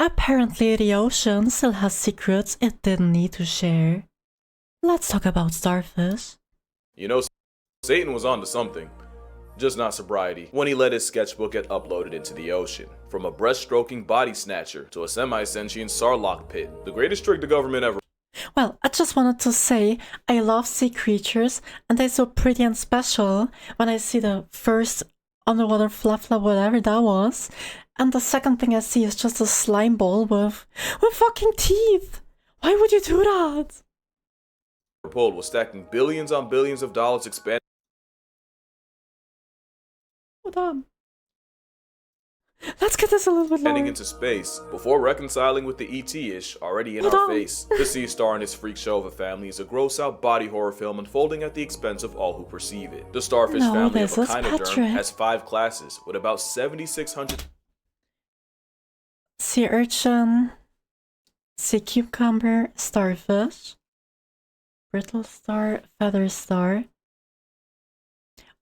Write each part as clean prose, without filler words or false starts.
Apparently the ocean still has secrets it didn't need to share. Let's talk about starfish. You know, Satan was onto something. Just not sobriety, when he let his sketchbook get uploaded into the ocean. From a breast-stroking body snatcher to a semi-sentient sarlacc pit, the greatest trick the government ever. Well, I just wanted to say I love sea creatures and they're so pretty and special. When I see the first underwater flap whatever that was, and the second thing I see is just a slime ball with fucking teeth. Why would you do that? Pulled was stacking billions on billions of dollars expanding. Hold on. Let's get this a little bit longer. Into space before reconciling with the ET-ish already in our face. The sea star and his freak show of a family is a gross-out body horror film unfolding at the expense of all who perceive it. The starfish family of Echinoderm has 5 classes with about 7,600 sea urchin, sea cucumber, starfish, brittle star, feather star.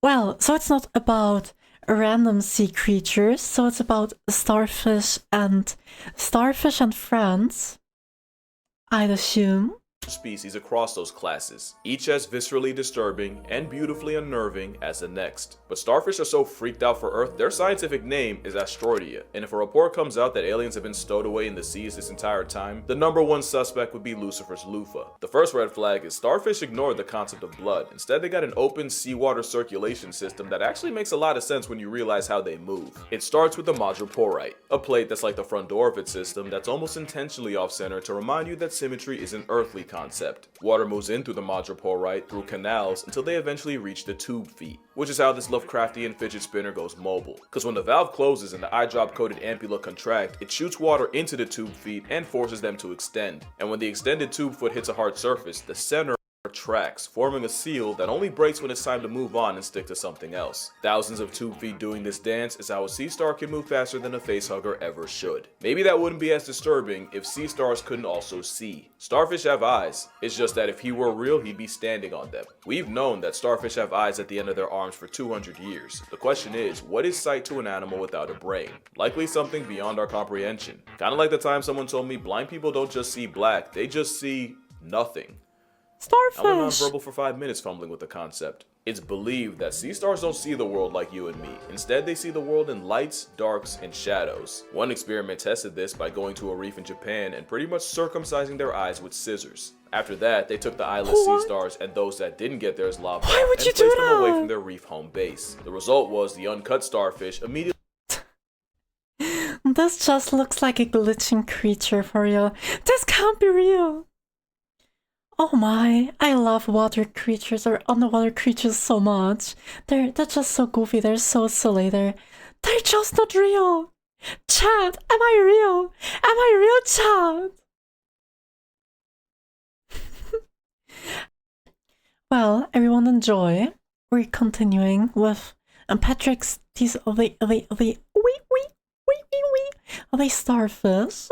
Well, so it's not about random sea creatures, so it's about starfish and friends, I'd assume. Species across those classes, each as viscerally disturbing and beautifully unnerving as the next. But starfish are so freaked out for Earth, their scientific name is Astroidia, and if a report comes out that aliens have been stowed away in the seas this entire time, the #1 suspect would be Lucifer's loofah. The first red flag is starfish ignored the concept of blood. Instead, they got an open seawater circulation system that actually makes a lot of sense when you realize how they move. It starts with the madreporite, a plate that's like the front door of its system that's almost intentionally off-center to remind you that symmetry is an earthly concept. Water moves in through the madreporite through canals until they eventually reach the tube feet, which is how this Lovecraftian fidget spinner goes mobile. Cause when the valve closes and the eye drop coated ampulla contract, it shoots water into the tube feet and forces them to extend. And when the extended tube foot hits a hard surface, the center tracks, forming a seal that only breaks when it's time to move on and stick to something else. Thousands of tube feet doing this dance is how a sea star can move faster than a facehugger ever should. Maybe that wouldn't be as disturbing if sea stars couldn't also see. Starfish have eyes, it's just that if he were real, he'd be standing on them. We've known that starfish have eyes at the end of their arms for 200 years. The question is, what is sight to an animal without a brain? Likely something beyond our comprehension. Kinda like the time someone told me blind people don't just see black, they just see nothing. Starfish! I went nonverbal for 5 minutes fumbling with the concept. It's believed that sea stars don't see the world like you and me. Instead, they see the world in lights, darks, and shadows. One experiment tested this by going to a reef in Japan and pretty much circumcising their eyes with scissors. After that, they took the eyeless sea stars and those that didn't get theirs lopped off and placed them away from their reef home base. The result was the uncut starfish immediately. This just looks like a glitching creature for real. This can't be real. Oh my, I love water creatures or underwater creatures so much. They're just so goofy, they're so silly, they're just not real. Chat, am I real? Am I real, chat? Well, everyone enjoy. We're continuing with Patrick's these starfish.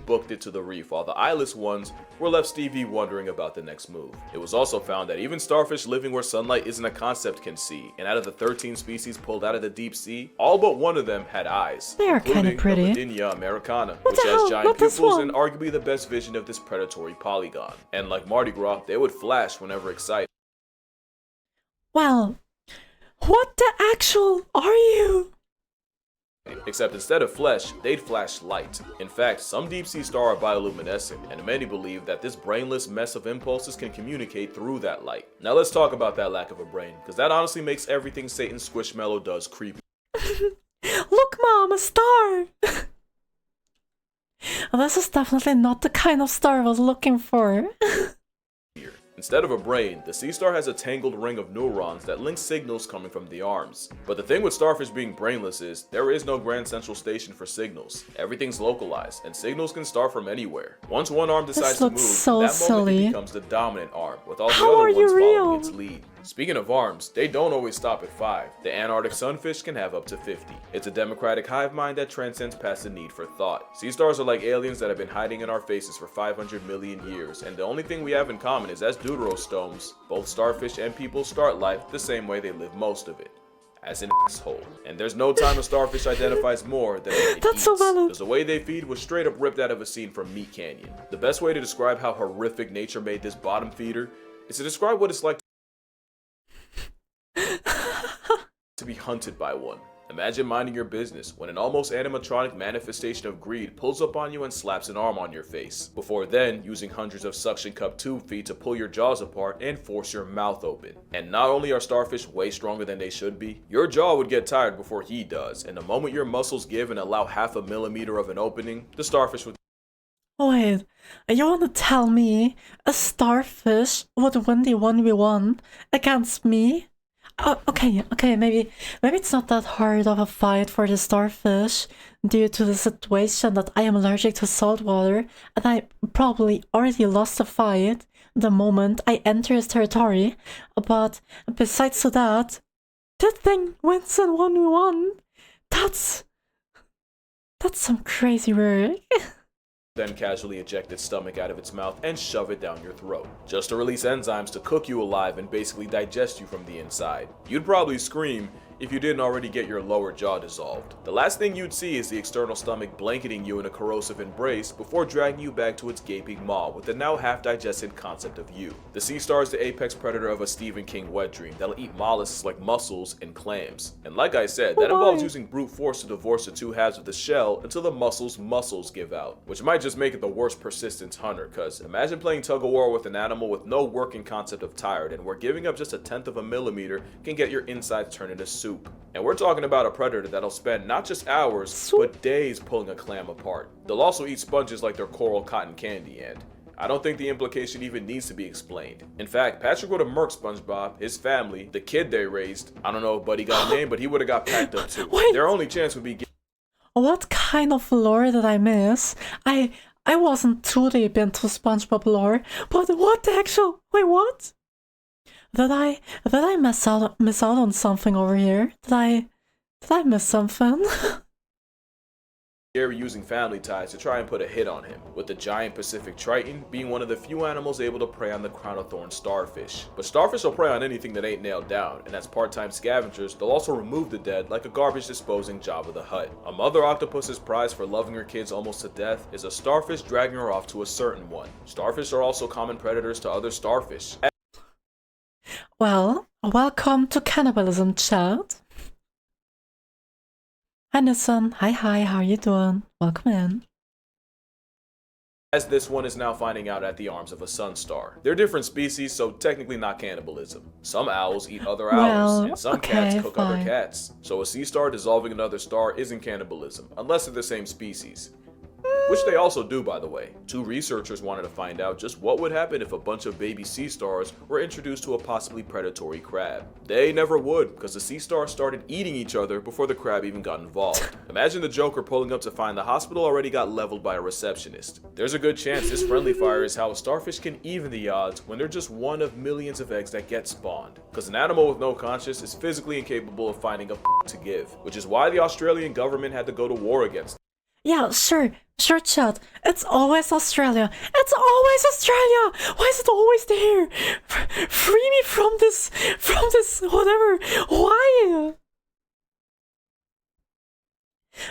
Booked it to the reef while the eyeless ones were left Stevie wondering about the next move. It was also found that even starfish living where sunlight isn't a concept can see, and out of the 13 species pulled out of the deep sea, all but one of them had eyes. They are kind of pretty. The Finya americana, which has giant pupils and arguably the best vision of this predatory polygon. And like Mardi Gras, they would flash whenever excited. Well, what the actual are you? Except instead of flesh, they'd flash light. In fact, some deep sea stars are bioluminescent, and many believe that this brainless mess of impulses can communicate through that light. Now let's talk about that lack of a brain, because that honestly makes everything Satan Squishmallow does creepy. Look, Mom, a star! This is definitely not the kind of star I was looking for. Instead of a brain, the sea star has a tangled ring of neurons that link signals coming from the arms. But the thing with starfish being brainless is, there is no grand central station for signals. Everything's localized, and signals can start from anywhere. Once one arm decides to move, that moment it becomes the dominant arm, with all the other ones following its lead. Speaking of arms, they don't always stop at 5. The Antarctic sunfish can have up to 50. It's a democratic hive mind that transcends past the need for thought. Sea stars are like aliens that have been hiding in our faces for 500 million years, and the only thing we have in common is as deuterostomes, both starfish and people start life the same way they live most of it. as an asshole. And there's no time a starfish identifies more than it That's eats. so valid. Because the way they feed was straight up ripped out of a scene from Meat Canyon. The best way to describe how horrific nature made this bottom feeder is to describe what it's like to be hunted by one. Imagine minding your business when an almost animatronic manifestation of greed pulls up on you and slaps an arm on your face, before then using hundreds of suction cup tube feet to pull your jaws apart and force your mouth open. And not only are starfish way stronger than they should be, your jaw would get tired before he does, and the moment your muscles give and allow half a millimeter of an opening, the starfish would Wait, you want to tell me a starfish would win the 1v1 against me? Oh, okay, maybe it's not that hard of a fight for the starfish due to the situation that I am allergic to saltwater, and I probably already lost the fight the moment I enter his territory. But besides that thing wins in 1v1. That's some crazy work. then casually eject its stomach out of its mouth and shove it down your throat, just to release enzymes to cook you alive and basically digest you from the inside. You'd probably scream if you didn't already get your lower jaw dissolved. The last thing you'd see is the external stomach blanketing you in a corrosive embrace before dragging you back to its gaping maw with the now half-digested concept of you. The sea star is the apex predator of a Stephen King wet dream that'll eat mollusks like mussels and clams. And like I said, that involves using brute force to divorce the two halves of the shell until the muscles give out, which might just make it the worst persistence hunter, cause imagine playing tug-of-war with an animal with no working concept of tired and where giving up just 1/10 of a millimeter can get your insides turned into soup. And we're talking about a predator that'll spend not just hours, but days pulling a clam apart. They'll also eat sponges like they're coral cotton candy, and I don't think the implication even needs to be explained. In fact, Patrick would have murked SpongeBob, his family, the kid they raised. I don't know if Buddy got a name, but he would have got packed up too. Wait. Their only chance would be What kind of lore did I miss? I wasn't too deep into SpongeBob lore, but what the actual... Wait, what? Did I miss out on something over here? Did I miss something? Gary using family ties to try and put a hit on him, with the giant Pacific Triton being one of the few animals able to prey on the crown of thorns starfish. But starfish will prey on anything that ain't nailed down, and as part-time scavengers, they'll also remove the dead like a garbage disposing Jabba the Hutt. A mother octopus's prize for loving her kids almost to death is a starfish dragging her off to a certain one. Starfish are also common predators to other starfish. Well, welcome to Cannibalism, chat. Hi Nissan, hi, how are you doing? Welcome in. As this one is now finding out at the arms of a sun star. They're different species, so technically not cannibalism. Some owls eat other owls, and some cats cook other cats. So a sea star dissolving another star isn't cannibalism, unless they're the same species. Which they also do, by the way. Two researchers wanted to find out just what would happen if a bunch of baby sea stars were introduced to a possibly predatory crab. They never would, because the sea stars started eating each other before the crab even got involved. Imagine the Joker pulling up to find the hospital already got leveled by a receptionist. There's a good chance this friendly fire is how a starfish can even the odds when they're just one of millions of eggs that get spawned. Because an animal with no conscience is physically incapable of finding a to give, which is why the Australian government had to go to war against them. Yeah, sure, chat. It's always Australia. It's always Australia. Why is it always there? Free me from this, whatever. Why?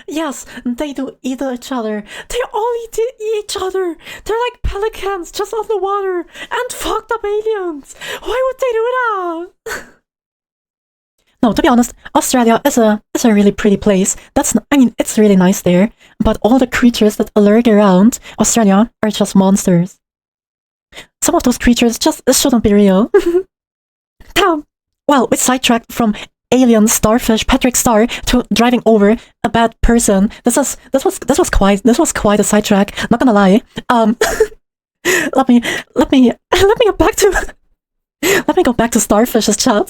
Yes, they do eat each other. They all eat each other. They're like pelicans, just on the water, and fucked up aliens. Why would they do that? No, to be honest, Australia is a really pretty place. It's really nice there. But all the creatures that lurk around Australia are just monsters. Some of those creatures just shouldn't be real. Well, we sidetracked from alien starfish Patrick Star to driving over a bad person. This was quite a sidetrack. Not gonna lie. Let me go back to starfish's chat.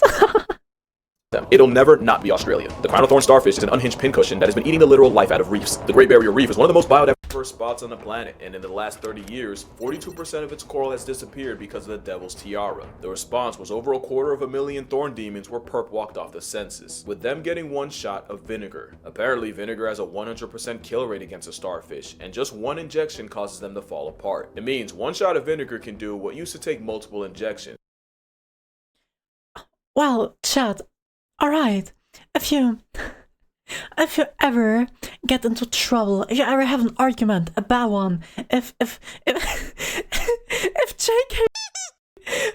It'll never not be Australia. The crown of thorns starfish is an unhinged pincushion that has been eating the literal life out of reefs. The Great Barrier Reef is one of the most biodiverse spots on the planet, and in the last 30 years, 42% of its coral has disappeared because of the devil's tiara. The response was over 250,000 thorn demons were perp walked off the census, with them getting one shot of vinegar. Apparently, vinegar has a 100% kill rate against a starfish, and just one injection causes them to fall apart. It means one shot of vinegar can do what used to take multiple injections. Well, chat. Alright, if you ever get into trouble, if you ever have an argument, a bad one, if if JK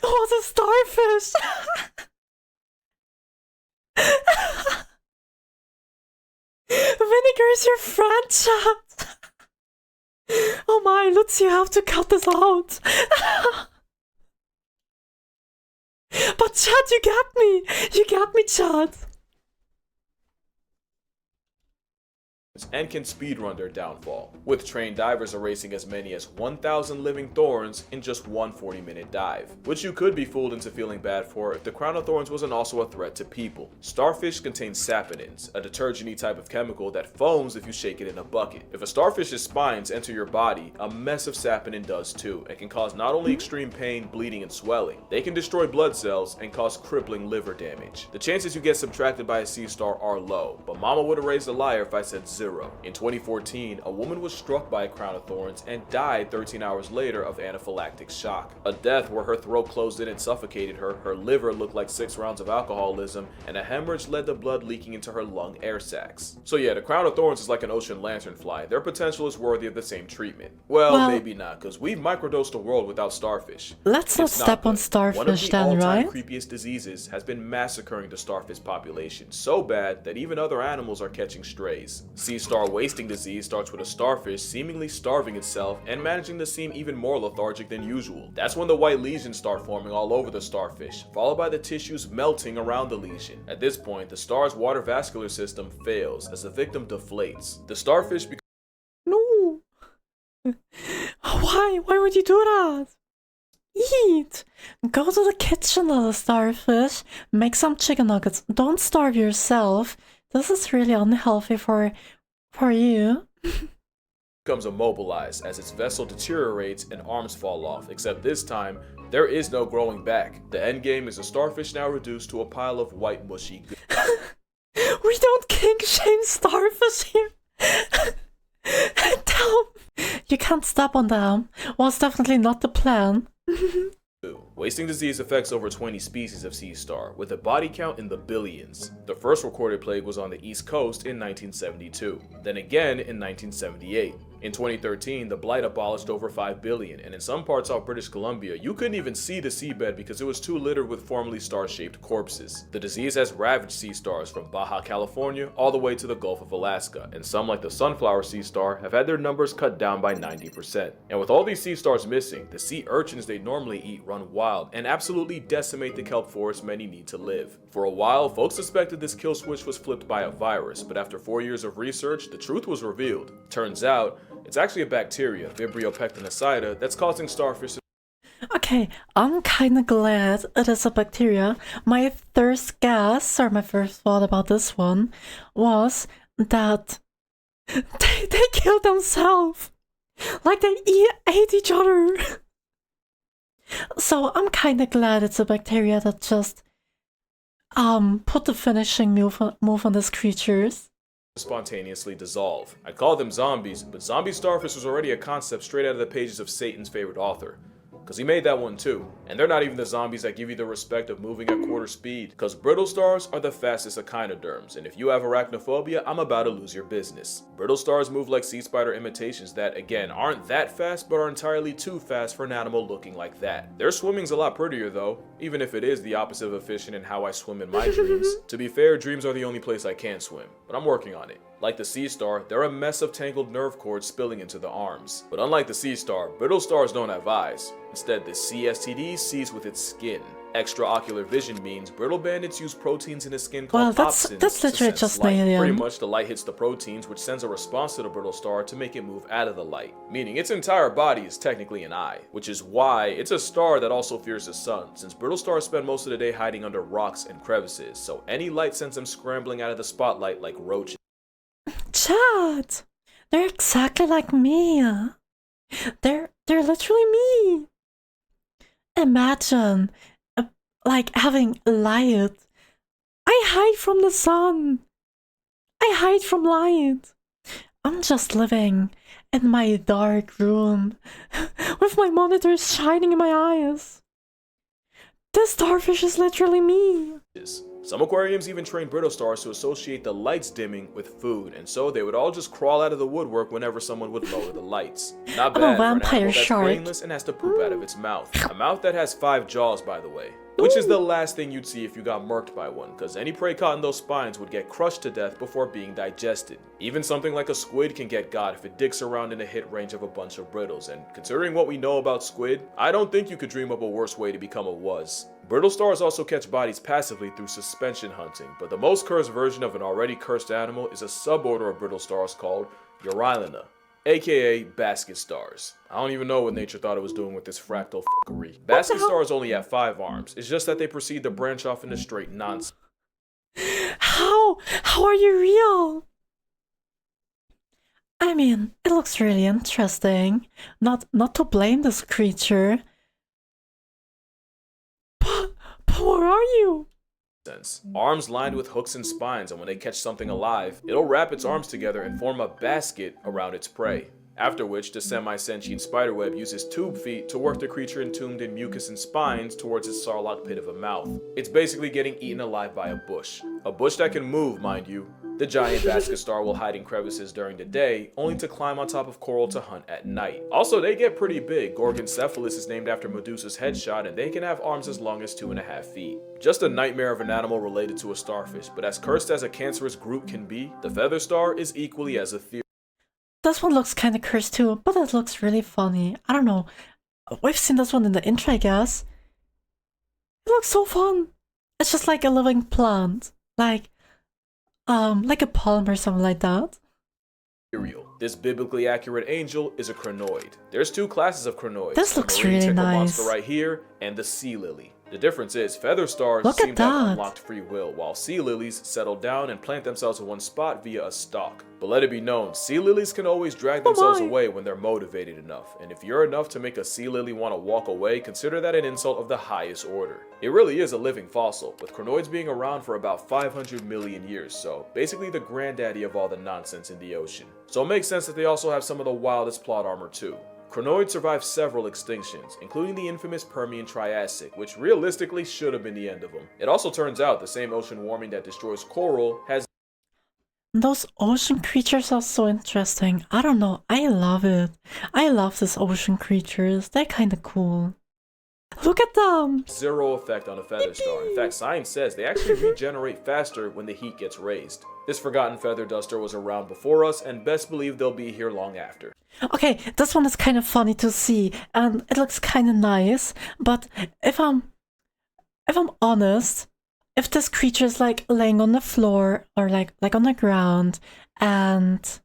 was a starfish. Vinegar is your friend, chat. Oh my, Lutz, you have to cut this out. But chat, you got me, chat. And can speedrun their downfall, with trained divers erasing as many as 1,000 living thorns in just one 40-minute dive, which you could be fooled into feeling bad for if the crown of thorns wasn't also a threat to people. Starfish contain saponins, a detergent-y type of chemical that foams if you shake it in a bucket. If a starfish's spines enter your body, a mess of saponin does too, and can cause not only extreme pain, bleeding, and swelling, they can destroy blood cells and cause crippling liver damage. The chances you get subtracted by a sea star are low, but mama would have raised a liar if I said 0. In 2014, a woman was struck by a crown of thorns and died 13 hours later of anaphylactic shock. A death where her throat closed in and suffocated her, her liver looked like 6 rounds of alcoholism, and a hemorrhage led to blood leaking into her lung air sacs. So yeah, the crown of thorns is like an ocean lanternfly. Their potential is worthy of the same treatment. Well, maybe not, because we've microdosed the world without starfish. Let's not step on starfish then, right? One of the all-time creepiest diseases has been massacring the starfish population so bad that even other animals are catching strays. Sea star wasting disease starts with a starfish seemingly starving itself and managing to seem even more lethargic than usual. That's when the white lesions start forming all over the starfish, followed by the tissues melting around the lesion. At this point, the star's water vascular system fails as the victim deflates. The starfish becomes No. Why would you do that? Eat! Go to the kitchen, little starfish. Make some chicken nuggets. Don't starve yourself. This is really unhealthy for you. becomes immobilized as its vessel deteriorates and arms fall off, except this time, there is no growing back. The endgame is a starfish now reduced to a pile of white mushy We don't kink shame starfish here. Tell them. You can't step on them. Was definitely not the plan. Wasting disease affects over 20 species of sea star, with a body count in the billions. The first recorded plague was on the East Coast in 1972, then again in 1978. In 2013, the blight abolished over 5 billion, and in some parts of British Columbia, you couldn't even see the seabed because it was too littered with formerly star-shaped corpses. The disease has ravaged sea stars from Baja California all the way to the Gulf of Alaska, and some like the sunflower sea star have had their numbers cut down by 90%. And with all these sea stars missing, the sea urchins they normally eat run wild and absolutely decimate the kelp forest many need to live. For a while, folks suspected this kill switch was flipped by a virus, but after 4 years of research, the truth was revealed. Turns out, it's actually a bacteria, Vibrio pectinacida, that's causing starfish. Okay, I'm kinda glad it is a bacteria. My first guess, or my first thought about this one, was that they killed themselves. Like they ate each other. So I'm kinda glad it's a bacteria that just put the finishing move on these creatures. Spontaneously dissolve. I call them zombies, but zombie starfish was already a concept straight out of the pages of Satan's favorite author. Because he made that one too. And they're not even the zombies that give you the respect of moving at quarter speed. Because brittle stars are the fastest echinoderms, and if you have arachnophobia, I'm about to lose your business. Brittle stars move like sea spider imitations that, again, aren't that fast, but are entirely too fast for an animal looking like that. Their swimming's a lot prettier though, even if it is the opposite of efficient in how I swim in my dreams. To be fair, dreams are the only place I can swim, but I'm working on it. Like the sea star, they're a mess of tangled nerve cords spilling into the arms. But unlike the sea star, brittle stars don't have eyes. Instead, the CSTD sees with its skin. Extraocular vision means brittle bandits use proteins in the skin called opsins that's literally to sense just light. an alien. Pretty much the light hits the proteins, which sends a response to the brittle star to make it move out of the light. Meaning its entire body is technically an eye, which is why it's a star that also fears the sun, since brittle stars spend most of the day hiding under rocks and crevices, so any light sends them scrambling out of the spotlight like roaches. Chad, they're exactly like me. They're literally me. Imagine, like having light. I hide from the sun. I hide from light. I'm just living in my dark room with my monitors shining in my eyes. This starfish is literally me. Some aquariums even train brittle stars to associate the lights dimming with food, and so they would all just crawl out of the woodwork whenever someone would lower the lights. Not bad for an vampire animal that's shark. brainless and has to poop out of its mouth. A mouth that has 5 jaws, by the way. Which is the last thing you'd see if you got murked by one, because any prey caught in those spines would get crushed to death before being digested. Even something like a squid can get got if it dicks around in a hit range of a bunch of brittles, and considering what we know about squid, I don't think you could dream up a worse way to become a wuzz. Brittle stars also catch bodies passively through suspension hunting, but the most cursed version of an already cursed animal is a suborder of brittle stars called Yurifin, aka basket stars. I don't even know what nature thought it was doing with this fractal fuckery. Basket stars only have 5 arms, it's just that they proceed to branch off into straight nonsense. How are you real? I mean, it looks really interesting. Not to blame this creature. But where are you? Arms lined with hooks and spines, and when they catch something alive, it'll wrap its arms together and form a basket around its prey. After which, the semi-sentient spiderweb uses tube feet to work the creature entombed in mucus and spines towards its sarlacc pit of a mouth. It's basically getting eaten alive by a bush. A bush that can move, mind you. The giant basket star will hide in crevices during the day, only to climb on top of coral to hunt at night. Also, they get pretty big. Gorgoncephalus is named after Medusa's headshot, and they can have arms as long as 2.5 feet. Just a nightmare of an animal related to a starfish, but as cursed as a cancerous group can be, the feather star is equally as ethereal. This one looks kinda cursed too, but it looks really funny. I don't know. We've seen this one in the intro, I guess. It looks so fun. It's just like a living plant. Like a palm or something like that. This biblically accurate angel is a crinoid. There's 2 classes of crinoids. This looks the marine really tickle nice. monster right here, and the sea lily. The difference is, feather stars Look seem at to have that. unlocked free will, while sea lilies settle down and plant themselves in one spot via a stalk. But let it be known, sea lilies can always drag themselves away when they're motivated enough, and if you're enough to make a sea lily want to walk away, consider that an insult of the highest order. It really is a living fossil, with crinoids being around for about 500 million years, so basically the granddaddy of all the nonsense in the ocean. So it makes sense that they also have some of the wildest plot armor too. Crinoids survived several extinctions, including the infamous Permian Triassic, which realistically should have been the end of them. It also turns out the same ocean warming that destroys coral has. Those ocean creatures are so interesting. I don't know, I love it. I love these ocean creatures, they're kinda cool. Look at them! 0 effect on a feather star. In fact, science says they actually regenerate faster when the heat gets raised. This forgotten feather duster was around before us, and best believe they'll be here long after. Okay, this one is kind of funny to see, and it looks kind of nice, but if I'm honest, if this creature is like laying on the floor or like on the ground and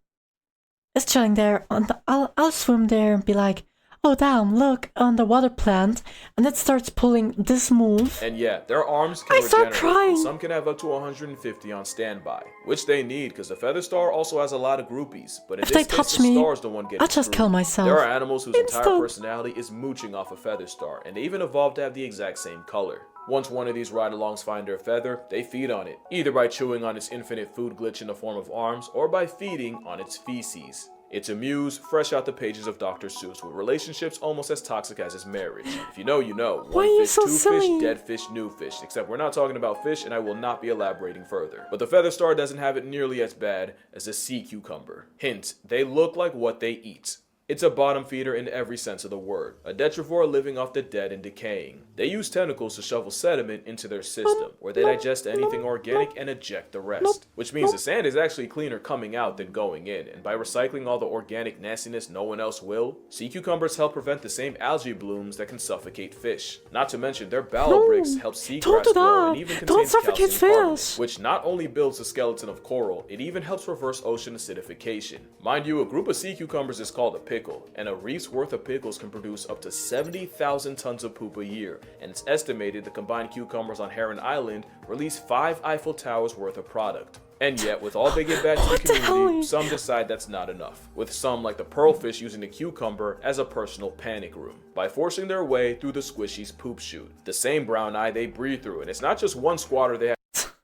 is chilling there, and I'll swim there and be like, oh damn, look, underwater plant, and it starts pulling this move. And yeah, their arms can I start regenerate, crying. and some can have up to 150 on standby, which they need because the feather star also has a lot of groupies, but in If this they case, touch the me, star's the one getting I'll just screwed. kill myself. There are animals whose entire Instant. personality is mooching off a feather star, and they even evolved to have the exact same color. Once one of these ride-alongs find their feather, they feed on it, either by chewing on its infinite food glitch in the form of arms, or by feeding on its feces. It's a muse, fresh out the pages of Dr. Seuss, with relationships almost as toxic as his marriage. If you know, you know. Why are One you fish, so 2 silly? fish, dead fish, new fish. Except we're not talking about fish, and I will not be elaborating further. But the feather star doesn't have it nearly as bad as a sea cucumber. Hint, they look like what they eat. It's a bottom feeder in every sense of the word, a detrivore living off the dead and decaying. They use tentacles to shovel sediment into their system, where they digest anything organic and eject the rest. Which means the sand is actually cleaner coming out than going in, and by recycling all the organic nastiness no one else will, sea cucumbers help prevent the same algae blooms that can suffocate fish. Not to mention their bowel bricks help seagrass do grow that. and even Don't contains suffocate calcium carbonate, fish. which not only builds the skeleton of coral, it even helps reverse ocean acidification. Mind you, a group of sea cucumbers is called a pickle, and a reef's worth of pickles can produce up to 70,000 tons of poop a year, and it's estimated the combined cucumbers on Heron Island release 5 Eiffel Towers worth of product. And yet, with all they give back to the What the hell? community, some decide that's not enough, with some like the pearlfish using the cucumber as a personal panic room, by forcing their way through the squishy's poop chute, the same brown eye they breathe through, and it's not just one squatter they have.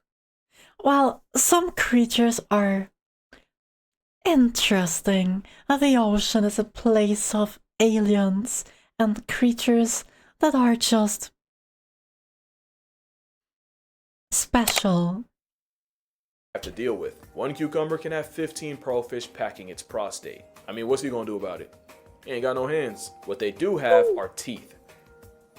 Well, some creatures are interesting. The ocean is a place of aliens and creatures that are just special. Have to deal with. One cucumber can have 15 pearlfish packing its prostate. I mean, what's he gonna do about it? He ain't got no hands. What they do have are teeth.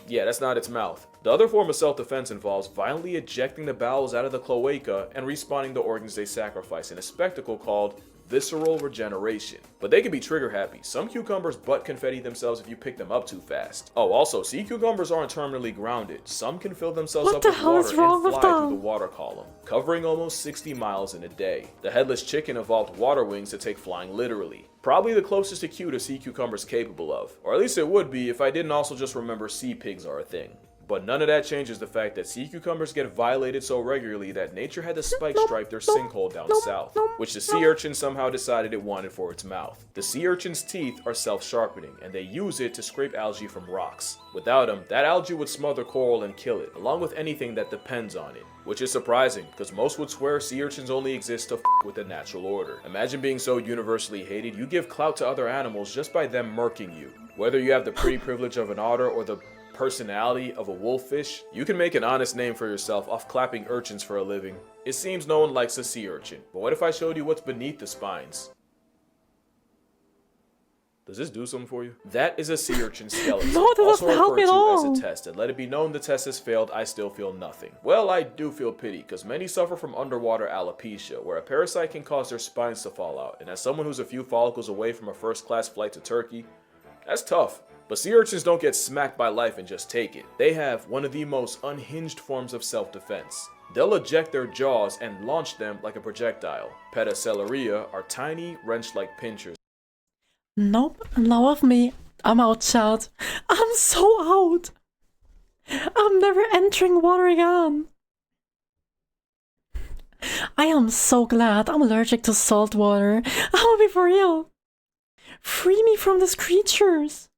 Yeah, that's not its mouth. The other form of self-defense involves violently ejecting the bowels out of the cloaca and respawning the organs they sacrifice in a spectacle called visceral regeneration. But they can be trigger happy. Some cucumbers butt confetti themselves if you pick them up too fast. Oh, also, sea cucumbers aren't terminally grounded. Some can fill themselves up with water and fly through the water column, covering almost 60 miles in a day. The headless chicken evolved water wings to take flying literally. Probably the closest to cute a sea cucumber's capable of. Or at least it would be if I didn't also just remember sea pigs are a thing. But none of that changes the fact that sea cucumbers get violated so regularly that nature had to spike stripe their sinkhole down south, which the sea urchin somehow decided it wanted for its mouth. The sea urchin's teeth are self-sharpening, and they use it to scrape algae from rocks. Without them, that algae would smother coral and kill it, along with anything that depends on it. Which is surprising, because most would swear sea urchins only exist to f with the natural order. Imagine being so universally hated, you give clout to other animals just by them murking you. Whether you have the pretty privilege of an otter or the personality of a wolffish, you can make an honest name for yourself off clapping urchins for a living. It seems no one likes a sea urchin, but what if I showed you what's beneath the spines? Does this do something for you? That is a sea urchin skeleton, No, that also doesn't help referred at to all. as a test, and let it be known the test has failed, I still feel nothing. Well, I do feel pity, because many suffer from underwater alopecia, where a parasite can cause their spines to fall out, and as someone who's a few follicles away from a first-class flight to Turkey, that's tough. But sea urchins don't get smacked by life and just take it. They have one of the most unhinged forms of self-defense. They'll eject their jaws and launch them like a projectile. Pedicelaria are tiny, wrench-like pinchers. Nope, now of me. I'm out, Chad. I'm so out. I'm never entering water again. I am so glad I'm allergic to salt water. I'm gonna be for real. Free me from these creatures.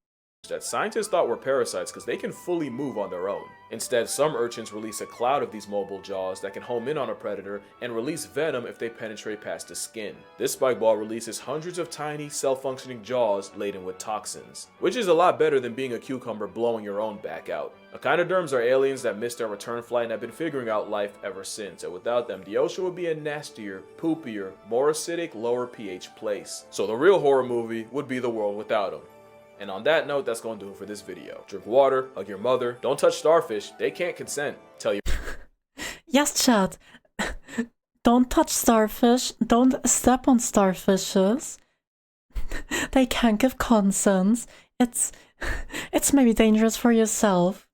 That scientists thought were parasites because they can fully move on their own. Instead, some urchins release a cloud of these mobile jaws that can home in on a predator and release venom if they penetrate past the skin. This spike ball releases hundreds of tiny, self-functioning jaws laden with toxins, which is a lot better than being a cucumber blowing your own back out. Echinoderms are aliens that missed their return flight and have been figuring out life ever since, and without them, the ocean would be a nastier, poopier, more acidic, lower pH place. So the real horror movie would be the world without them. And on that note, that's going to do it for this video. Drink water, hug your mother, don't touch starfish, they can't consent. Tell your Yes, Chad. Don't touch starfish. Don't step on starfishes. They can't give consent. It's maybe dangerous for yourself.